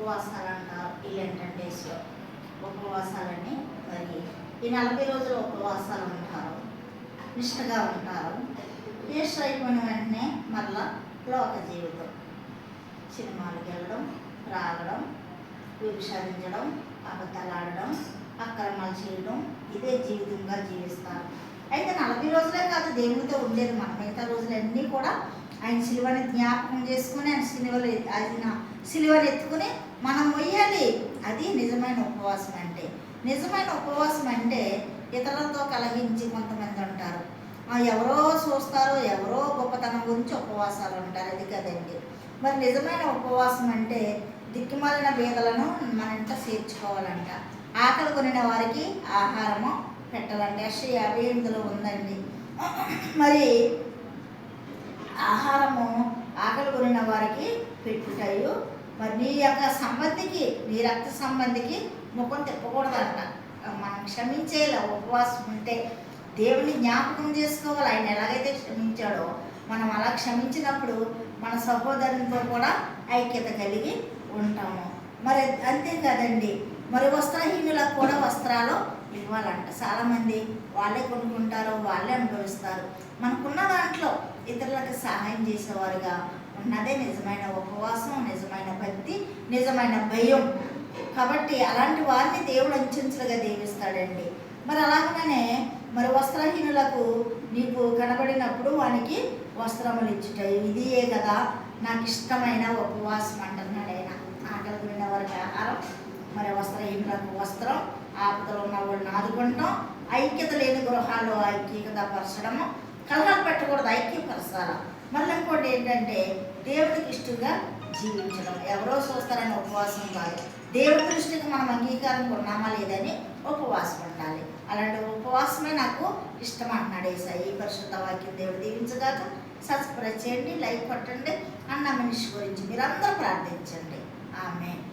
ఉపవాసాలు అంటారు. ఈ లెంటన్ డేస్లో ఉపవాసాలని మరి ఈ 40 రోజులు ఉపవాసాలు ఉంటారు, నిష్ఠగా ఉంటారు. ఈస్టర్ అయిపోయిన వెంటనే మళ్ళా లోక జీవితం, సినిమాలకు వెళ్ళడం, రాగడం, వ్యభిచారించడం, అబద్ధాలు ఆడడం, అక్రమాలు చేయడం, ఇదే జీవితంగా జీవిస్తారు. అయితే 40 రోజులే కాదు దేవునితో ఉండేది. మన మిగతా రోజులన్నీ కూడా ఆయన సిలువని జ్ఞాపకం చేసుకుని ఆయన సిలువని ఎత్తుకుని మనం మొయ్యాలి. అది నిజమైన ఉపవాసం అంటే. నిజమైన ఉపవాసం అంటే ఇతరులతో కలహించి కొంతమంది ఉంటారు, ఎవరో చూస్తారు, ఎవరో గొప్పతనం గురించి ఉపవాసాలు ఉంటారు. అది కదండి. మరి నిజమైన ఉపవాసం అంటే దిక్కుమాలిన బీదలను మన ఇంట చేర్చుకోవాలంట, ఆకలి కొనిన వారికి ఆహారము పెట్టాలండి. యెషయా 58లో ఉందండి. మరి ఆహారము ఆకలి కొనిన వారికి పెట్టుటయు, మరి నీ యొక్క సంబంధికి, నీ రక్త సంబంధికి ముఖం తిప్పకూడదంట. మనం క్షమించేలా ఉపవాసం ఉంటే దేవుని జ్ఞాపకం చేసుకోవాలి. ఆయన ఎలాగైతే క్షమించాడో మనం అలా క్షమించినప్పుడు మన సహోదరునితో కూడా ఐక్యత కలిగి ఉంటాము. మరి అంతేకాదండి, మరి వస్త్రహీనులకు కూడా వస్త్రాలు ఇవ్వాలంట. చాలామంది వాళ్ళే కొనుక్కుంటారు, వాళ్ళే అనుభవిస్తారు. మనకున్న దాంట్లో ఇతరులకు సహాయం చేసేవారుగా ఉన్నదే నిజమైన ఉపవాసం, నిజమైన భక్తి, నిజమైన భయం. కాబట్టి అలాంటి వారిని దేవుడు అంచెంచులుగా దీవిస్తాడండి. మరి అలాగనే మరి వస్త్రహీనులకు నీకు కనబడినప్పుడు వానికి వస్త్రములు ఇచ్చుటాయి, ఇదియే కదా నాకు ఇష్టమైన ఉపవాసం అంటున్నాడు ఆయన. ఆకలి కొనిన వారికి ఆహారం, మరి వస్త్రహీనులకు వస్త్రం, ఆపదలు ఉన్న వాళ్ళని ఆదుకుంటాం, ఐక్యత లేని గృహాల్లో ఐక్యత పరచడము, కలహాలు పెట్టకూడదు, ఐక్యపరచాలి. మళ్ళీ ఇంకోటి ఏంటంటే దేవుడికి ఇష్టంగా జీవించడం. ఎవరో చూస్తారని ఉపవాసం కాదు, దేవుడి దృష్టికి మనం అంగీకారం కొన్నామా లేదని ఉపవాసం ఉండాలి. అలాంటి ఉపవాసమే నాకు ఇష్టం అంటున్నాడు యేసయ్య. ఈ పరిశుద్ధ వాక్యం దేవుడు దీవించగాక. సబ్స్క్రైబ్ చేయండి, లైక్ కొట్టండి. అన్న మనిషి గురించి మీరందరూ ప్రార్థించండి. ఆమేన్.